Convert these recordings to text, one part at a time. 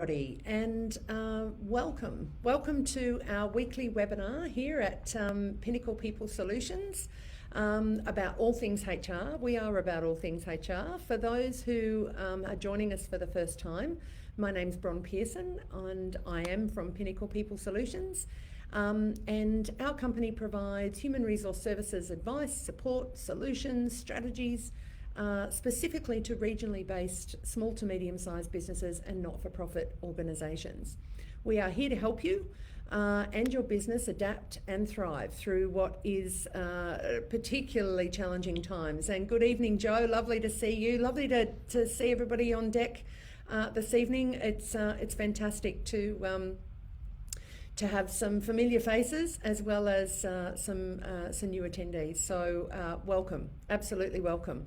And welcome to our weekly webinar here at Pinnacle People Solutions about all things HR. We are about all things HR. For those who are joining us for the first time, my name's Bronwyn Pearson and I am from Pinnacle People Solutions. And our company provides human resource services, advice, support, solutions, strategies, specifically to regionally based small to medium-sized businesses and not-for-profit organisations. We are here to help you and your business adapt and thrive through what is particularly challenging times. And good evening, Joe. Lovely to see you. Lovely to see everybody on deck this evening. It's fantastic to have some familiar faces as well as some new attendees. So welcome, absolutely welcome.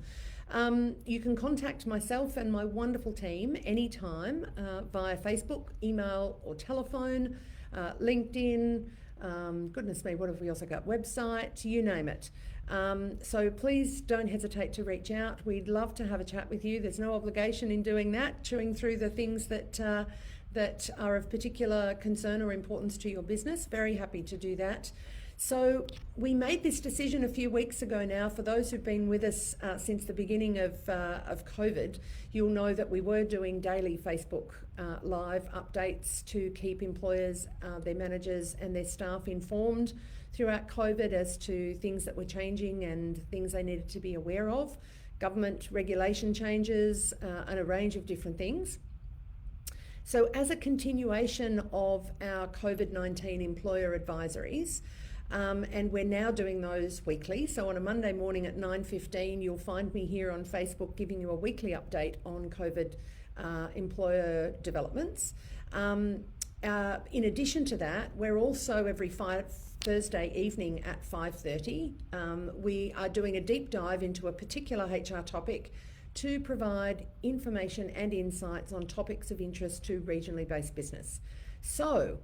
You can contact myself and my wonderful team anytime via Facebook, email or telephone, LinkedIn, goodness me, what have we also got? Website, you name it. So please don't hesitate to reach out. We'd love to have a chat with you. There's no obligation in doing that, chewing through the things that are of particular concern or importance to your business. Very happy to do that. So we made this decision a few weeks ago now. For those who've been with us since the beginning of COVID, you'll know that we were doing daily Facebook live updates to keep employers, their managers and their staff informed throughout COVID as to things that were changing and things they needed to be aware of, government regulation changes and a range of different things. So as a continuation of our COVID-19 employer advisories, and we're now doing those weekly. So on a Monday morning at 9:15, you'll find me here on Facebook giving you a weekly update on COVID employer developments. In addition to that, we're also every Thursday evening at 5:30, we are doing a deep dive into a particular HR topic to provide information and insights on topics of interest to regionally based business. So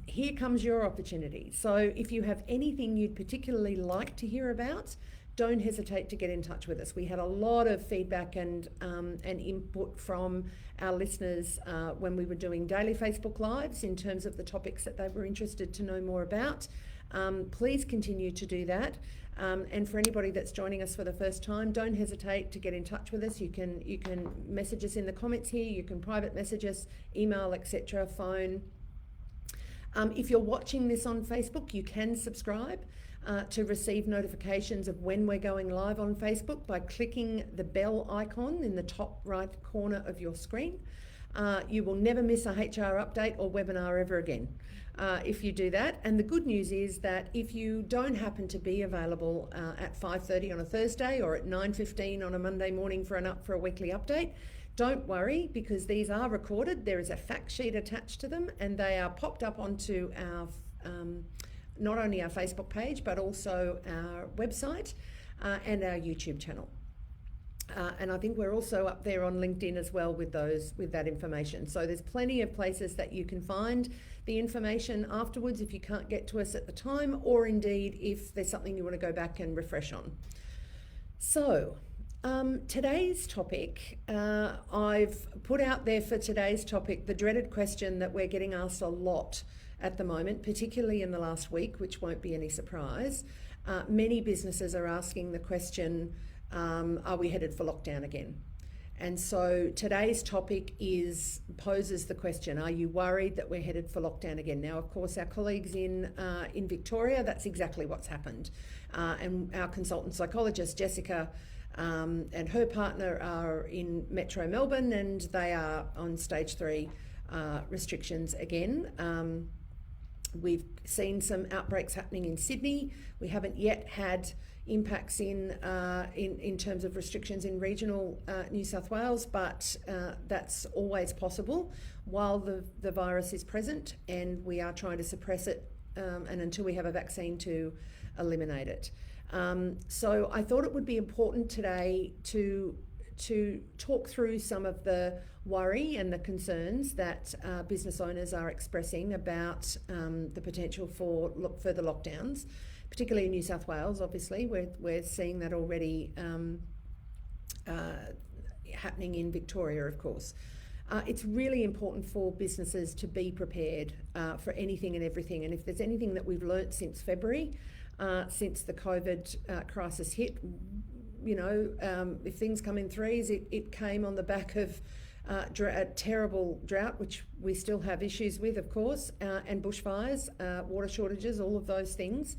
here comes your opportunity. So if you have anything you'd particularly like to hear about, don't hesitate to get in touch with us. We had a lot of feedback and input from our listeners when we were doing daily Facebook Lives in terms of the topics that they were interested to know more about. Please continue to do that. And for anybody that's joining us for the first time, don't hesitate to get in touch with us. You can message us in the comments here, you can private message us, email, etc., phone. If you're watching this on Facebook, you can subscribe to receive notifications of when we're going live on Facebook by clicking the bell icon in the top right corner of your screen. You will never miss a HR update or webinar ever again if you do that. And the good news is that if you don't happen to be available at 5:30 on a Thursday or at 9:15 on a Monday morning for a weekly update, don't worry, because these are recorded. There is a fact sheet attached to them and they are popped up onto our not only our Facebook page but also our website and our YouTube channel. And I think we're also up there on LinkedIn as well with that information. So there's plenty of places that you can find the information afterwards if you can't get to us at the time, or indeed if there's something you want to go back and refresh on. So today's topic, I've put out there for today's topic the dreaded question that we're getting asked a lot at the moment, particularly in the last week, which won't be any surprise. Many businesses are asking the question, are we headed for lockdown again? And so today's topic poses the question, are you worried that we're headed for lockdown again? Now, of course, our colleagues in Victoria, that's exactly what's happened. And our consultant psychologist, Jessica, and her partner are in Metro Melbourne and they are on stage 3 restrictions again. We've seen some outbreaks happening in Sydney. We haven't yet had impacts in terms of restrictions in regional New South Wales, but that's always possible while the virus is present, and we are trying to suppress it and until we have a vaccine to eliminate it. So I thought it would be important today to talk through some of the worry and the concerns that business owners are expressing about the potential for further lockdowns, particularly in New South Wales. Obviously, we're seeing that already happening in Victoria, of course. It's really important for businesses to be prepared for anything and everything. And if there's anything that we've learnt since February, since the COVID crisis hit, if things come in threes, it came on the back of a terrible drought, which we still have issues with, of course, and bushfires, water shortages, all of those things.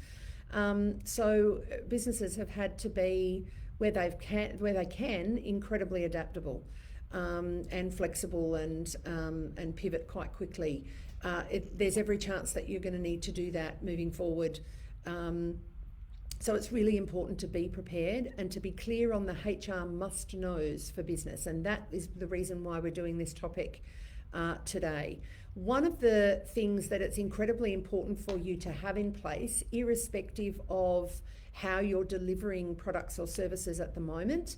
So businesses have had to be, where they can, incredibly adaptable and flexible and pivot quite quickly. There's every chance that you're going to need to do that moving forward. So it's really important to be prepared and to be clear on the HR must-knows for business, and that is the reason why we're doing this topic today. One of the things that it's incredibly important for you to have in place, irrespective of how you're delivering products or services at the moment,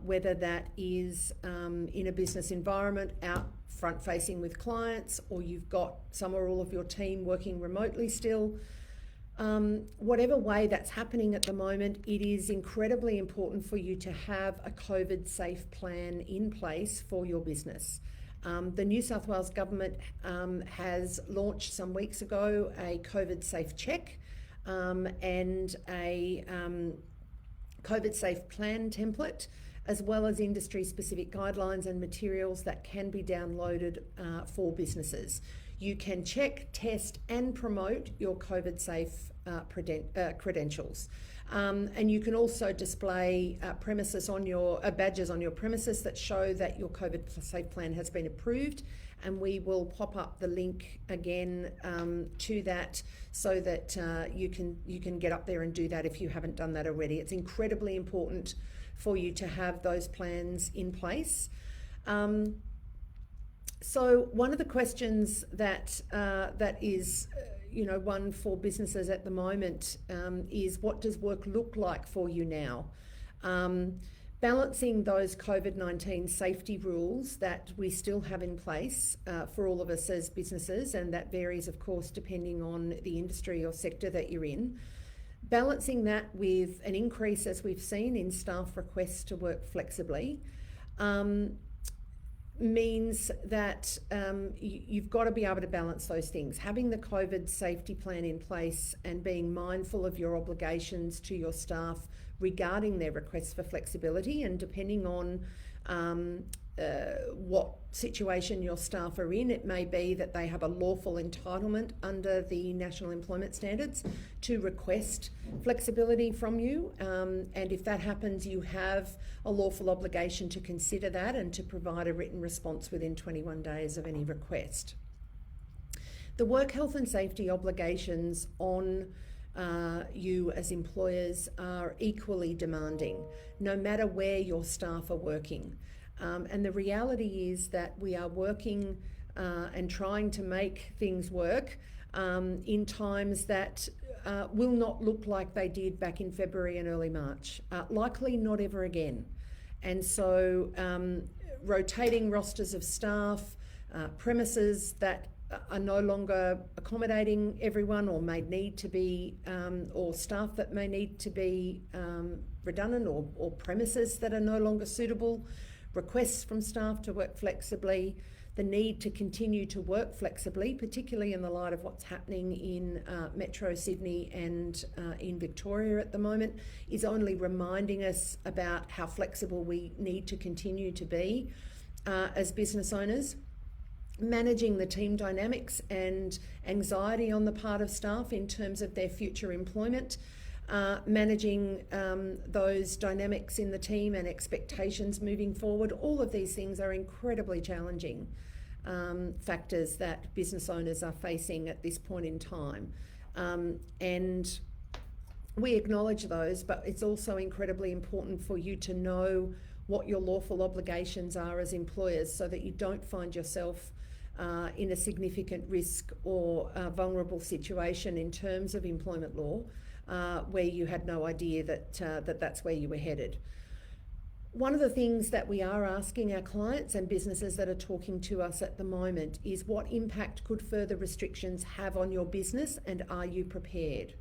whether that is in a business environment, out front-facing with clients, or you've got some or all of your team working remotely still, whatever way that's happening at the moment, it is incredibly important for you to have a COVID-safe plan in place for your business. The New South Wales government has launched some weeks ago a COVID-safe check and a COVID-safe plan template, as well as industry-specific guidelines and materials that can be downloaded for businesses. You can check, test and promote your COVID-safe credentials. And you can also display badges on your premises that show that your COVID-safe plan has been approved, and we will pop up the link again to that so that you can get up there and do that if you haven't done that already. It's incredibly important for you to have those plans in place. So one of the questions that is one for businesses at the moment is, what does work look like for you now? Balancing those COVID-19 safety rules that we still have in place for all of us as businesses, and that varies of course depending on the industry or sector that you're in. Balancing that with an increase, as we've seen, in staff requests to work flexibly means that you've got to be able to balance those things. Having the COVID safety plan in place and being mindful of your obligations to your staff regarding their requests for flexibility, and depending on what situation your staff are in, it may be that they have a lawful entitlement under the National Employment Standards to request flexibility from you, and if that happens, you have a lawful obligation to consider that and to provide a written response within 21 days of any request. The work health and safety obligations on you as employers are equally demanding, no matter where your staff are working. And the reality is that we are working and trying to make things work in times that will not look like they did back in February and early March. Likely not ever again. And so rotating rosters of staff, premises that are no longer accommodating everyone, or may need to be, or staff that may need to be redundant, or premises that are no longer suitable, requests from staff to work flexibly, the need to continue to work flexibly, particularly in the light of what's happening in Metro Sydney and in Victoria at the moment, is only reminding us about how flexible we need to continue to be as business owners. Managing the team dynamics and anxiety on the part of staff in terms of their future employment, managing those dynamics in the team and expectations moving forward. All of these things are incredibly challenging factors that business owners are facing at this point in time. And we acknowledge those, but it's also incredibly important for you to know what your lawful obligations are as employers, so that you don't find yourself in a significant risk or vulnerable situation in terms of employment law, where you had no idea that that's where you were headed. One of the things that we are asking our clients and businesses that are talking to us at the moment is, what impact could further restrictions have on your business, and are you prepared?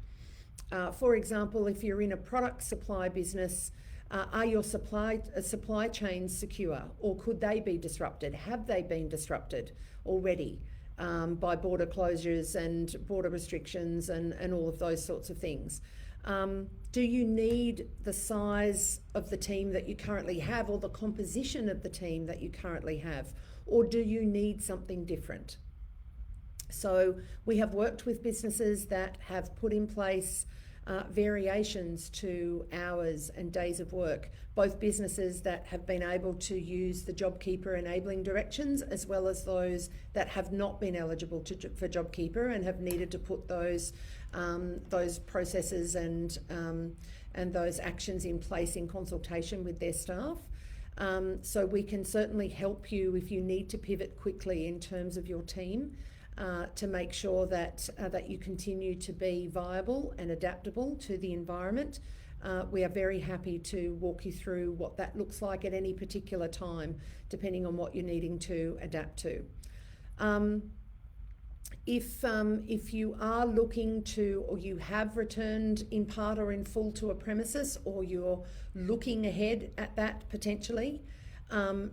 For example, if you're in a product supply business, Are your supply chains secure, or could they be disrupted? Have they been disrupted already by border closures and border restrictions and all of those sorts of things? Do you need the size of the team that you currently have, or the composition of the team that you currently have, or do you need something different? So we have worked with businesses that have put in place variations to hours and days of work, both businesses that have been able to use the JobKeeper enabling directions, as well as those that have not been eligible for JobKeeper and have needed to put those processes and those actions in place in consultation with their staff. So we can certainly help you if you need to pivot quickly in terms of your team. To make sure that you continue to be viable and adaptable to the environment. We are very happy to walk you through what that looks like at any particular time, depending on what you're needing to adapt to. If you are looking to, or you have returned in part or in full to a premises, or you're looking ahead at that potentially,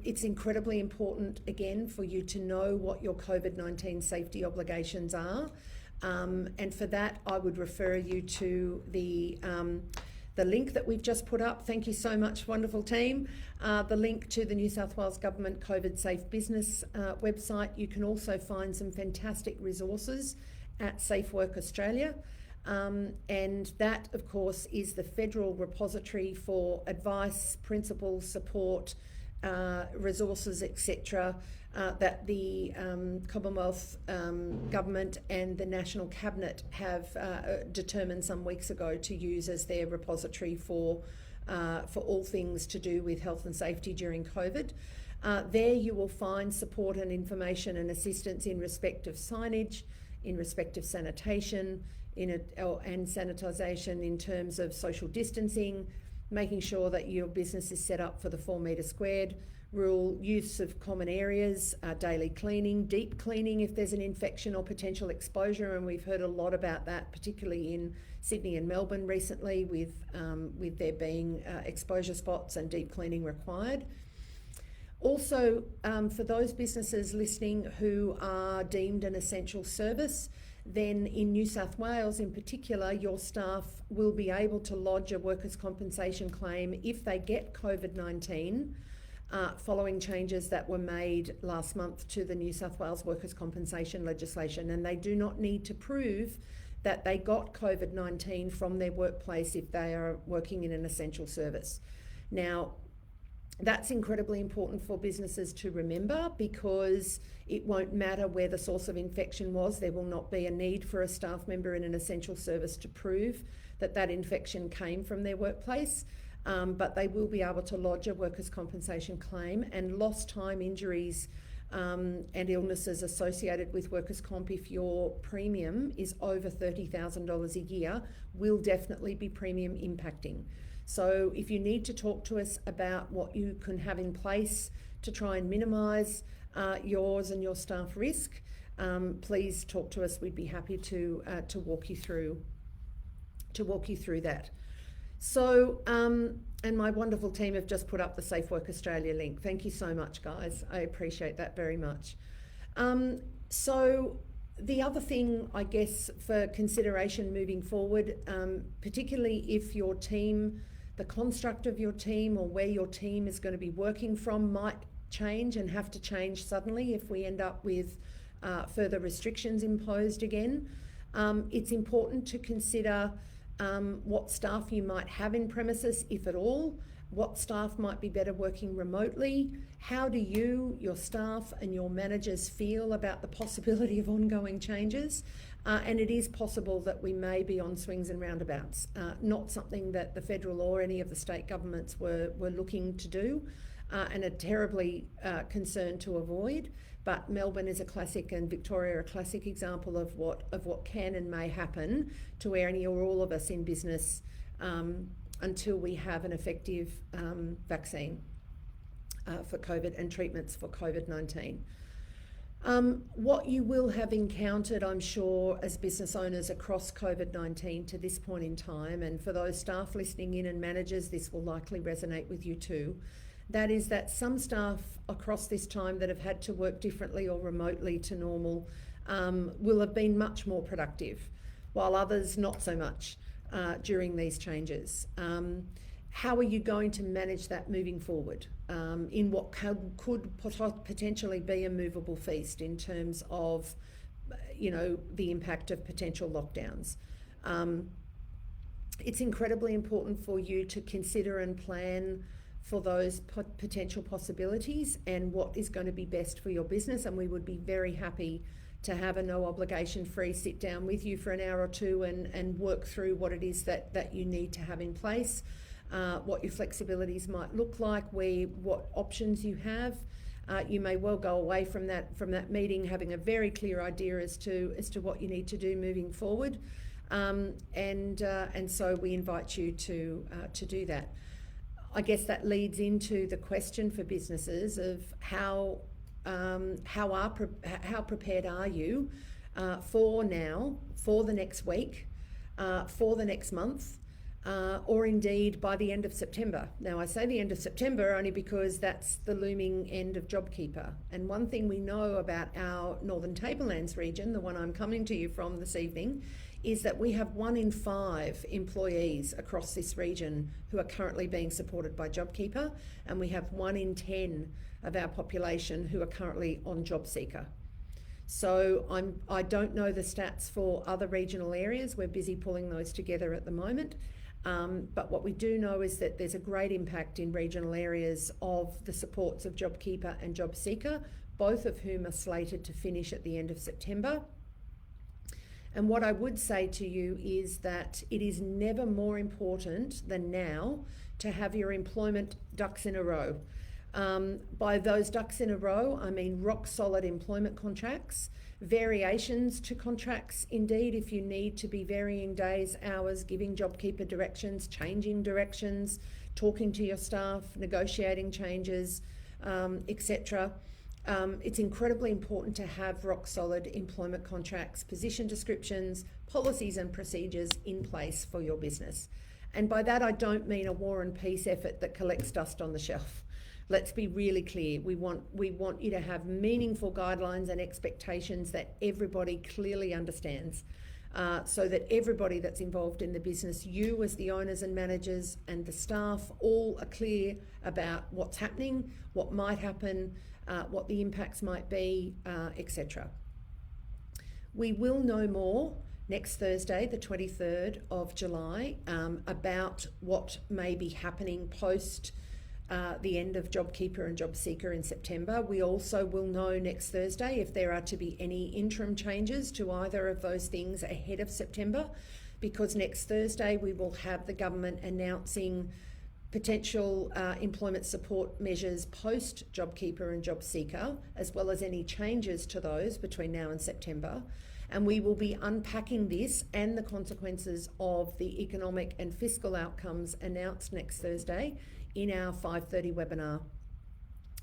it's incredibly important, again, for you to know what your COVID-19 safety obligations are. And for that, I would refer you to the link that we've just put up. Thank you so much, wonderful team. The link to the New South Wales Government COVID Safe Business website. You can also find some fantastic resources at Safe Work Australia. And that, of course, is the federal repository for advice, principles, support, resources, etc., that the Commonwealth Government and the National Cabinet have determined some weeks ago to use as their repository for all things to do with health and safety during COVID. There you will find support and information and assistance in respect of signage, in respect of sanitation, and sanitisation in terms of social distancing, making sure that your business is set up for the 4 metre squared rule, use of common areas, daily cleaning, deep cleaning if there's an infection or potential exposure, and we've heard a lot about that, particularly in Sydney and Melbourne recently, with there being exposure spots and deep cleaning required. Also, for those businesses listening who are deemed an essential service, then in New South Wales in particular, your staff will be able to lodge a workers' compensation claim if they get COVID-19 following changes that were made last month to the New South Wales workers' compensation legislation, and they do not need to prove that they got COVID-19 from their workplace if they are working in an essential service. Now, that's incredibly important for businesses to remember, because it won't matter where the source of infection was. There will not be a need for a staff member in an essential service to prove that that infection came from their workplace, but they will be able to lodge a workers' compensation claim, and lost time injuries and illnesses associated with workers' comp, if your premium is over $30,000 a year, will definitely be premium impacting. So if you need to talk to us about what you can have in place to try and minimise yours and your staff risk, please talk to us. We'd be happy to walk you through that. So, and my wonderful team have just put up the Safe Work Australia link. Thank you so much, guys. I appreciate that very much. So the other thing, I guess, for consideration moving forward, particularly if your team, the construct of your team or where your team is going to be working from might change and have to change suddenly if we end up with further restrictions imposed again. It's important to consider what staff you might have in premises, if at all, what staff might be better working remotely, how do you, your staff and your managers feel about the possibility of ongoing changes, and it is possible that we may be on swings and roundabouts, not something that the federal or any of the state governments were looking to do, and are terribly concerned to avoid. But Melbourne is a classic, and Victoria a classic example of what can and may happen to any or all of us in business until we have an effective vaccine for COVID and treatments for COVID-19. What you will have encountered, I'm sure, as business owners across COVID-19 to this point in time, and for those staff listening in and managers, this will likely resonate with you too, that is that some staff across this time that have had to work differently or remotely to normal will have been much more productive, while others not so much during these changes. How are you going to manage that moving forward in what could potentially be a movable feast in terms of, the impact of potential lockdowns? It's incredibly important for you to consider and plan for those potential possibilities and what is going to be best for your business. And we would be very happy to have a no obligation free sit down with you for an hour or two and work through what it is that you need to have in place, what your flexibilities might look like, what options you have. You may well go away from that meeting having a very clear idea as to what you need to do moving forward, and so we invite you to do that. I guess that leads into the question for businesses of how prepared are you for now, for the next week, for the next month, or indeed by the end of September. Now, I say the end of September only because that's the looming end of JobKeeper. And one thing we know about our Northern Tablelands region, the one I'm coming to you from this evening, is that we have 1 in 5 employees across this region who are currently being supported by JobKeeper, and we have 1 in 10 of our population who are currently on JobSeeker. So I don't know the stats for other regional areas. We're busy pulling those together at the moment. But what we do know is that there's a great impact in regional areas of the supports of JobKeeper and JobSeeker, both of whom are slated to finish at the end of September. And what I would say to you is that it is never more important than now to have your employment ducks in a row. By those ducks in a row, I mean rock solid employment contracts, variations to contracts, indeed, if you need to be varying days, hours, giving JobKeeper directions, changing directions, talking to your staff, negotiating changes, etc. It's incredibly important to have rock solid employment contracts, position descriptions, policies and procedures in place for your business. And by that, I don't mean a war and peace effort that collects dust on the shelf. Let's be really clear. We want you to have meaningful guidelines and expectations that everybody clearly understands, so that everybody that's involved in the business, you as the owners and managers and the staff, all are clear about what's happening, what might happen, what the impacts might be, etc. We will know more next Thursday, the 23rd of July, about what may be happening post the end of JobKeeper and JobSeeker in September. We also will know next Thursday if there are to be any interim changes to either of those things ahead of September, because next Thursday we will have the government announcing potential employment support measures post JobKeeper and JobSeeker, as well as any changes to those between now and September. And we will be unpacking this and the consequences of the economic and fiscal outcomes announced next Thursday in our 5:30 webinar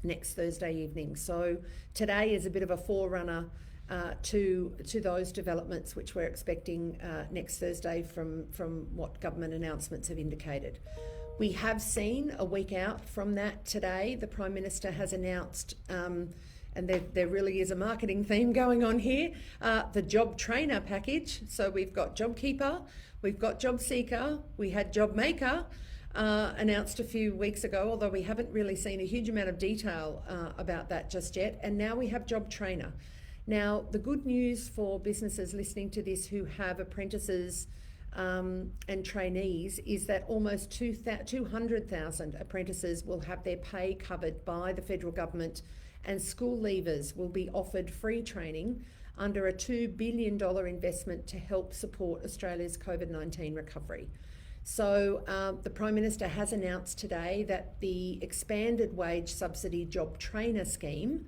next Thursday evening. So today is a bit of a forerunner to those developments which we're expecting next Thursday from what government announcements have indicated. We have seen a week out from that today, the Prime Minister has announced, and there really is a marketing theme going on here, the Job Trainer package. So we've got JobKeeper, we've got JobSeeker, we had JobMaker, announced a few weeks ago, although we haven't really seen a huge amount of detail about that just yet. And now we have Job Trainer. Now, the good news for businesses listening to this who have apprentices and trainees is that almost 200,000 apprentices will have their pay covered by the federal government, and school leavers will be offered free training under a $2 billion investment to help support Australia's COVID-19 recovery. So the Prime Minister has announced today that the expanded wage subsidy job trainer scheme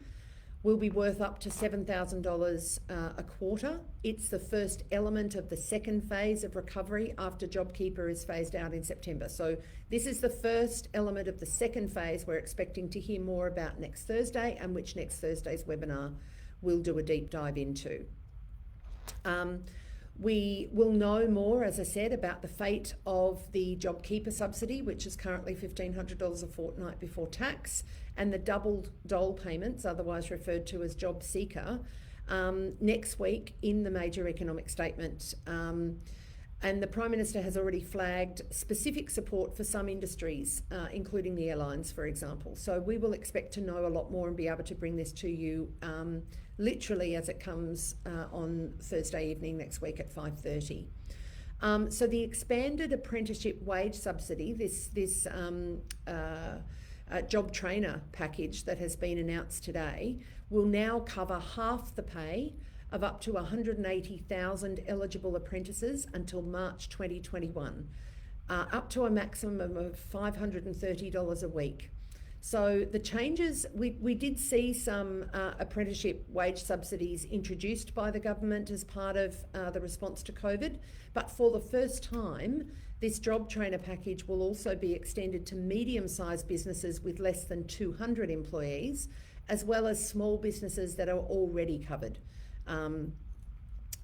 will be worth up to $7,000 a quarter. It's the first element of the second phase of recovery after JobKeeper is phased out in September. So this is the first element of the second phase we're expecting to hear more about next Thursday, and which next Thursday's webinar we'll do a deep dive into. We will know more, as I said, about the fate of the JobKeeper subsidy, which is currently $1,500 a fortnight before tax, and the doubled dole payments, otherwise referred to as Job Seeker, next week in the major economic statement. And the Prime Minister has already flagged specific support for some industries, including the airlines, for example. So we will expect to know a lot more and be able to bring this to you literally as it comes on Thursday evening next week at 5:30. So the expanded apprenticeship wage subsidy, this job trainer package that has been announced today, will now cover half the pay of up to 180,000 eligible apprentices until March 2021, up to a maximum of $530 a week. So the changes, we did see some apprenticeship wage subsidies introduced by the government as part of the response to COVID, but for the first time, this job trainer package will also be extended to medium-sized businesses with less than 200 employees, as well as small businesses that are already covered.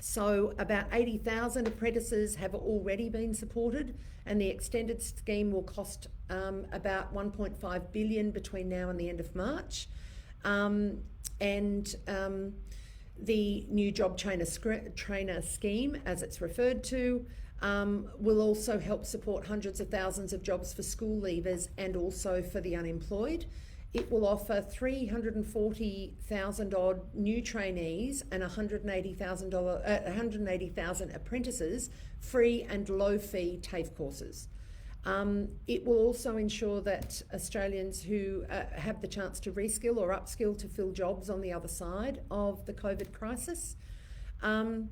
So about 80,000 apprentices have already been supported, and the extended scheme will cost about $1.5 billion between now and the end of March. The new job trainer scheme, as it's referred to, will also help support hundreds of thousands of jobs for school leavers and also for the unemployed. It will offer 340,000 odd new trainees and 180,000 apprentices free and low fee TAFE courses. It will also ensure that Australians who have the chance to reskill or upskill to fill jobs on the other side of the COVID crisis. To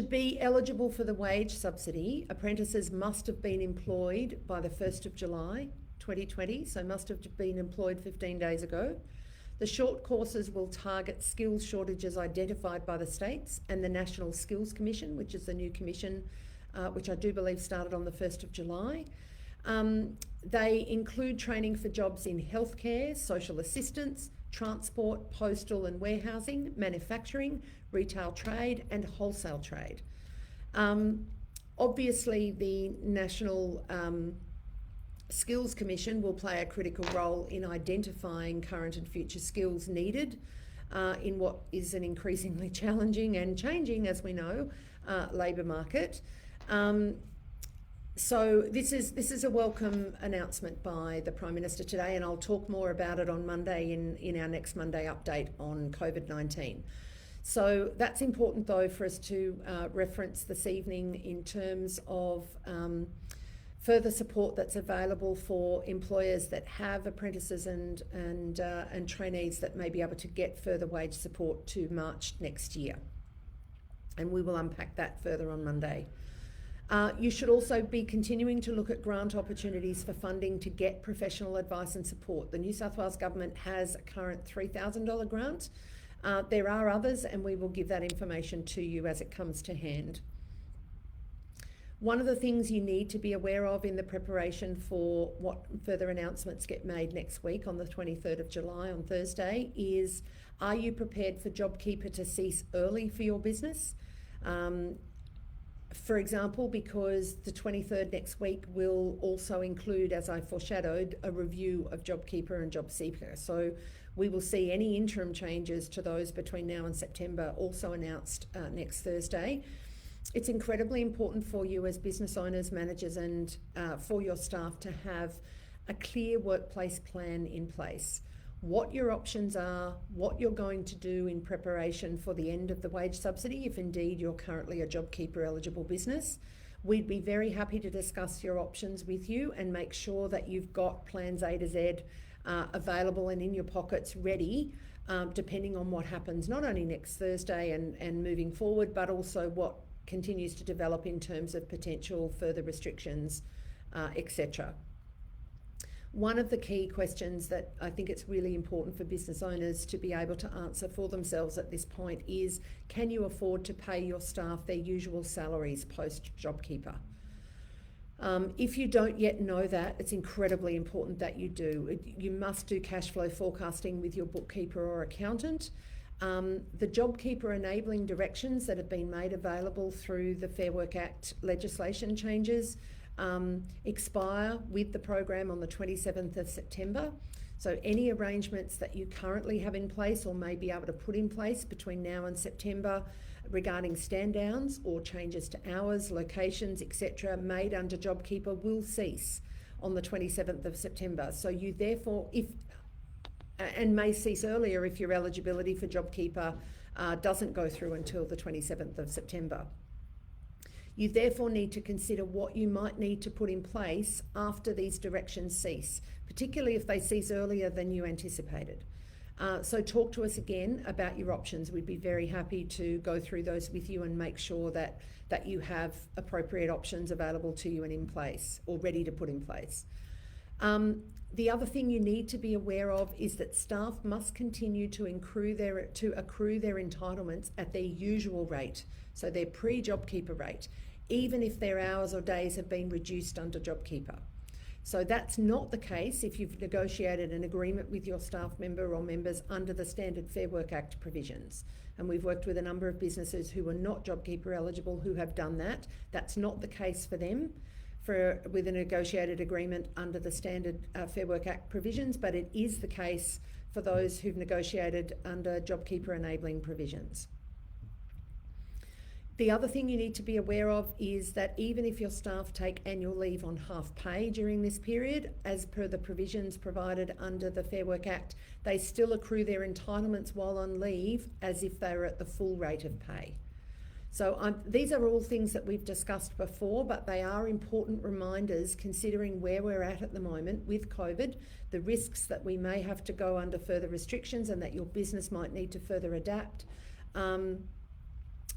be eligible for the wage subsidy, apprentices must have been employed by the 1st of July 2020, so must have been employed 15 days ago. The short courses will target skills shortages identified by the states and the National Skills Commission, which is the new commission, which I do believe started on the 1st of July. They include training for jobs in healthcare, social assistance, transport, postal and warehousing, manufacturing, retail trade and wholesale trade. Obviously, the National Skills Commission will play a critical role in identifying current and future skills needed in what is an increasingly challenging and changing, as we know, labour market. So this is a welcome announcement by the Prime Minister today, and I'll talk more about it on Monday in our next Monday update on COVID-19. So that's important though for us to reference this evening in terms of further support that's available for employers that have apprentices and trainees that may be able to get further wage support to March next year. And we will unpack that further on Monday. You should also be continuing to look at grant opportunities for funding to get professional advice and support. The New South Wales Government has a current $3,000 grant. There are others, and we will give that information to you as it comes to hand. One of the things you need to be aware of in the preparation for what further announcements get made next week on the 23rd of July on Thursday is, are you prepared for JobKeeper to cease early for your business? For example, because the 23rd next week will also include, as I foreshadowed, a review of JobKeeper and Job Seeker. So we will see any interim changes to those between now and September also announced next Thursday. It's incredibly important for you as business owners, managers, and for your staff to have a clear workplace plan in place. What your options are, what you're going to do in preparation for the end of the wage subsidy, if indeed you're currently a JobKeeper eligible business. We'd be very happy to discuss your options with you and make sure that you've got plans A to Z available and in your pockets ready, depending on what happens not only next Thursday and moving forward, but also what continues to develop in terms of potential further restrictions, etc. One of the key questions that I think it's really important for business owners to be able to answer for themselves at this point is, can you afford to pay your staff their usual salaries post JobKeeper? If you don't yet know that, it's incredibly important that you do. You must do cash flow forecasting with your bookkeeper or accountant. The JobKeeper enabling directions that have been made available through the Fair Work Act legislation changes expire with the program on the 27th of September. So any arrangements that you currently have in place or may be able to put in place between now and September regarding stand downs or changes to hours, locations, etc. made under JobKeeper will cease on the 27th of September. So you therefore, and may cease earlier if your eligibility for JobKeeper doesn't go through until the 27th of September. You therefore need to consider what you might need to put in place after these directions cease, particularly if they cease earlier than you anticipated. So talk to us again about your options. We'd be very happy to go through those with you and make sure that you have appropriate options available to you and in place or ready to put in place. The other thing you need to be aware of is that staff must continue to accrue their entitlements at their usual rate, so their pre-JobKeeper rate, even if their hours or days have been reduced under JobKeeper. So that's not the case if you've negotiated an agreement with your staff member or members under the Standard Fair Work Act provisions. And we've worked with a number of businesses who are not JobKeeper eligible who have done that. That's not the case for them with a negotiated agreement under the Standard Fair Work Act provisions, but it is the case for those who've negotiated under JobKeeper enabling provisions. The other thing you need to be aware of is that even if your staff take annual leave on half pay during this period, as per the provisions provided under the Fair Work Act, they still accrue their entitlements while on leave as if they were at the full rate of pay. So these are all things that we've discussed before, but they are important reminders considering where we're at the moment with COVID, the risks that we may have to go under further restrictions and that your business might need to further adapt.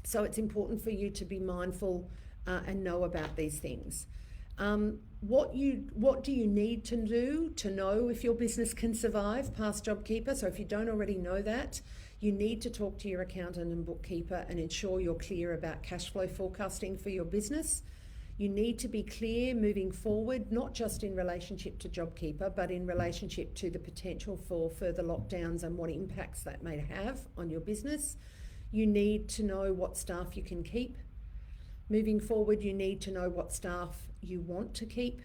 So it's important for you to be mindful and know about these things. What do you need to do to know if your business can survive past JobKeeper? So if you don't already know that, you need to talk to your accountant and bookkeeper and ensure you're clear about cash flow forecasting for your business. You need to be clear moving forward, not just in relationship to JobKeeper, but in relationship to the potential for further lockdowns and what impacts that may have on your business. You need to know what staff you can keep. Moving forward, you need to know what staff you want to keep.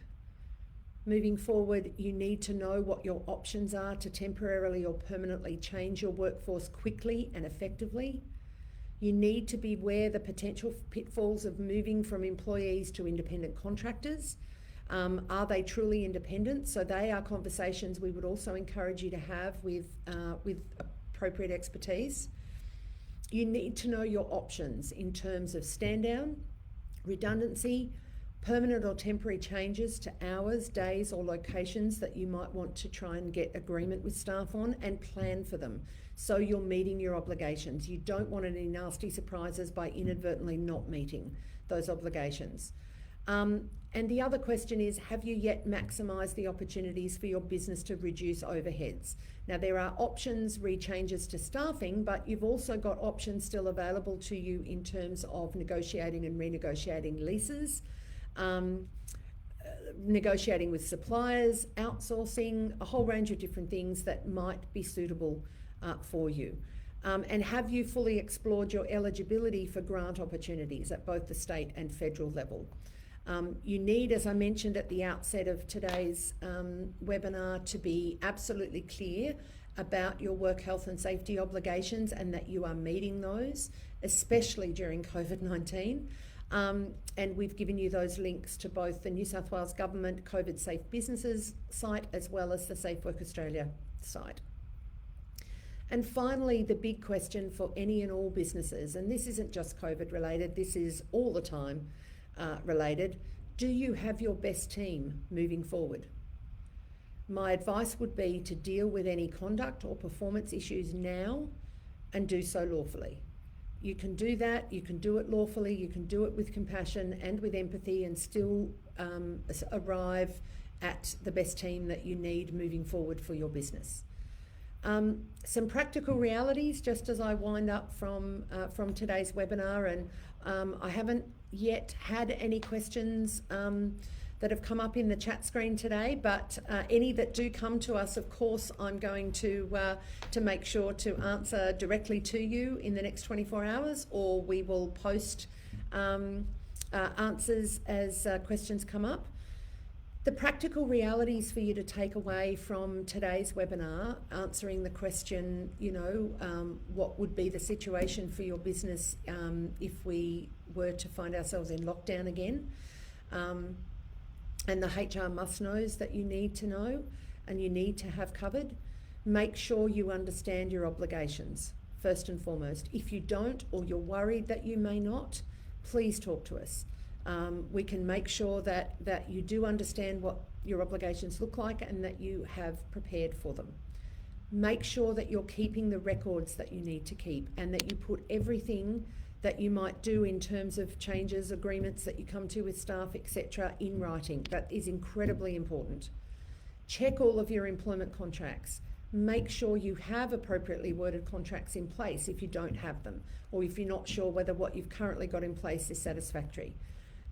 Moving forward, you need to know what your options are to temporarily or permanently change your workforce quickly and effectively. You need to be aware the potential pitfalls of moving from employees to independent contractors. Are they truly independent? So they are conversations we would also encourage you to have with appropriate expertise. You need to know your options in terms of stand down, redundancy, permanent or temporary changes to hours, days or locations that you might want to try and get agreement with staff on and plan for them so you're meeting your obligations. You don't want any nasty surprises by inadvertently not meeting those obligations. And the other question is, have you yet maximised the opportunities for your business to reduce overheads? Now, there are options, changes to staffing, but you've also got options still available to you in terms of negotiating and renegotiating leases, negotiating with suppliers, outsourcing, a whole range of different things that might be suitable for you. And have you fully explored your eligibility for grant opportunities at both the state and federal level? You need, as I mentioned at the outset of today's webinar, to be absolutely clear about your work health and safety obligations and that you are meeting those, especially during COVID-19. And we've given you those links to both the New South Wales Government COVID Safe Businesses site as well as the Safe Work Australia site. And finally, the big question for any and all businesses, and this isn't just COVID related, this is all the time related, do you have your best team moving forward? My advice would be to deal with any conduct or performance issues now and do so lawfully. You can do that, you can do it lawfully, you can do it with compassion and with empathy and still arrive at the best team that you need moving forward for your business. Some practical realities just as I wind up from today's webinar, and I haven't yet had any questions that have come up in the chat screen today, but any that do come to us, of course, I'm going to make sure to answer directly to you in the next 24 hours, or we will post answers as questions come up. The practical realities for you to take away from today's webinar, answering the question, what would be the situation for your business if we were to find ourselves in lockdown again, and the HR must-knows that you need to know and you need to have covered. Make sure you understand your obligations, first and foremost. If you don't, or you're worried that you may not, please talk to us. We can make sure that you do understand what your obligations look like and that you have prepared for them. Make sure that you're keeping the records that you need to keep, and that you put everything that you might do in terms of changes, agreements that you come to with staff, etc., in writing. That is incredibly important. Check all of your employment contracts. Make sure you have appropriately worded contracts in place if you don't have them, or if you're not sure whether what you've currently got in place is satisfactory.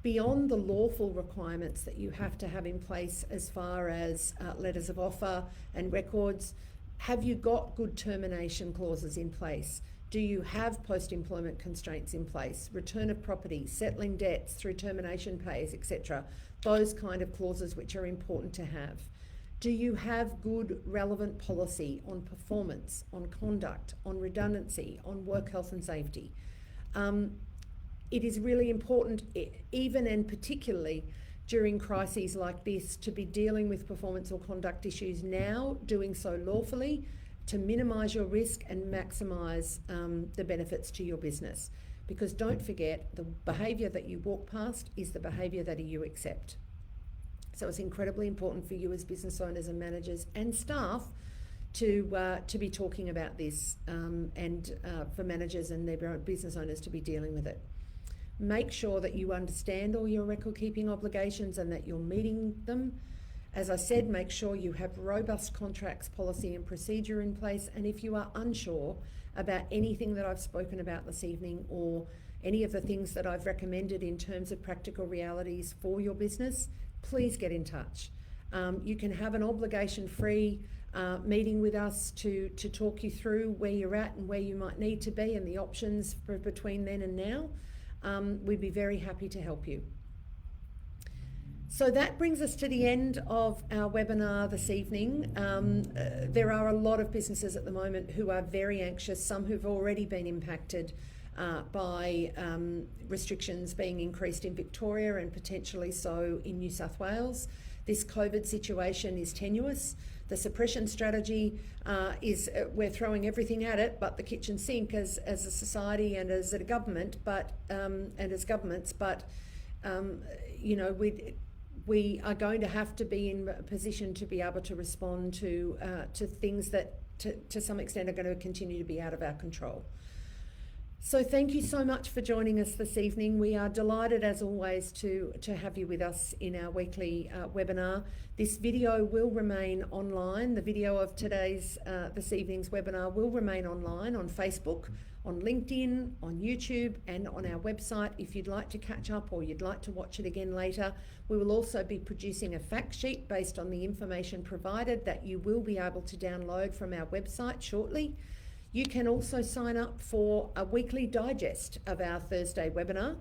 Beyond the lawful requirements that you have to have in place as far as letters of offer and records, have you got good termination clauses in place? Do you have post-employment constraints in place? Return of property, settling debts through termination pays, etc. Those kind of clauses which are important to have. Do you have good relevant policy on performance, on conduct, on redundancy, on work health and safety? It is really important, even and particularly during crises like this, to be dealing with performance or conduct issues now, doing so lawfully, to minimise your risk and maximise the benefits to your business. Because don't forget, the behaviour that you walk past is the behaviour that you accept. So it's incredibly important for you as business owners and managers and staff to be talking about this, and for managers and their business owners to be dealing with it. Make sure that you understand all your record keeping obligations and that you're meeting them. As I said, make sure you have robust contracts, policy and procedure in place. And if you are unsure about anything that I've spoken about this evening, or any of the things that I've recommended in terms of practical realities for your business, please get in touch. You can have an obligation-free meeting with us to talk you through where you're at and where you might need to be and the options for between then and now. We'd be very happy to help you. So that brings us to the end of our webinar this evening. There are a lot of businesses at the moment who are very anxious, some who've already been impacted by restrictions being increased in Victoria and potentially so in New South Wales. This COVID situation is tenuous. The suppression strategy is we're throwing everything at it but the kitchen sink as a society and as a government, and as governments. But we are going to have to be in a position to be able to respond to things that to some extent are going to continue to be out of our control. So thank you so much for joining us this evening. We are delighted, as always, to have you with us in our weekly webinar. This video will remain online. The video of this evening's webinar will remain online on Facebook, on LinkedIn, on YouTube, and on our website. If you'd like to catch up or you'd like to watch it again later, we will also be producing a fact sheet based on the information provided that you will be able to download from our website shortly. You can also sign up for a weekly digest of our Thursday webinar,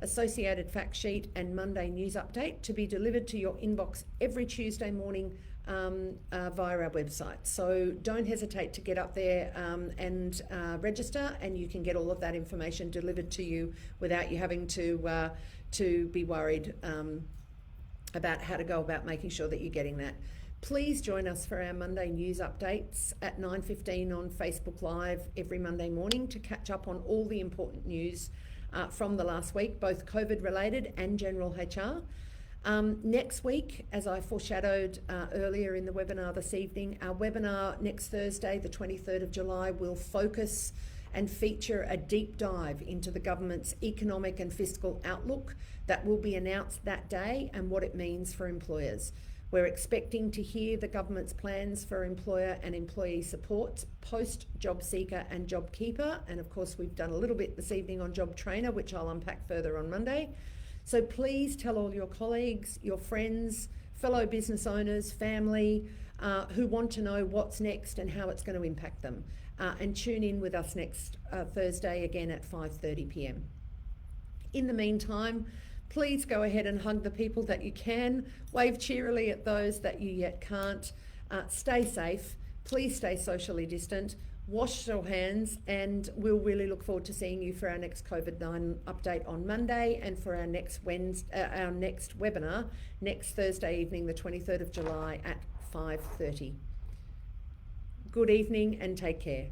associated fact sheet and Monday news update to be delivered to your inbox every Tuesday morning via our website. So don't hesitate to get up there and register, and you can get all of that information delivered to you without you having to be worried about how to go about making sure that you're getting that. Please join us for our Monday news updates at 9:15 on Facebook Live every Monday morning to catch up on all the important news from the last week, both COVID related and general HR. Next week, as I foreshadowed earlier in the webinar this evening, our webinar next Thursday, the 23rd of July, will focus and feature a deep dive into the government's economic and fiscal outlook that will be announced that day and what it means for employers. We're expecting to hear the government's plans for employer and employee support post Job Seeker and Job Keeper. And of course, we've done a little bit this evening on Job Trainer, which I'll unpack further on Monday. So please tell all your colleagues, your friends, fellow business owners, family, who want to know what's next and how it's going to impact them. And tune in with us next Thursday again at 5:30 p.m. In the meantime, please go ahead and hug the people that you can, wave cheerily at those that you yet can't. Stay safe, please stay socially distant, wash your hands, and we'll really look forward to seeing you for our next COVID-19 update on Monday and for our next webinar next Thursday evening, the 23rd of July at 5:30. Good evening and take care.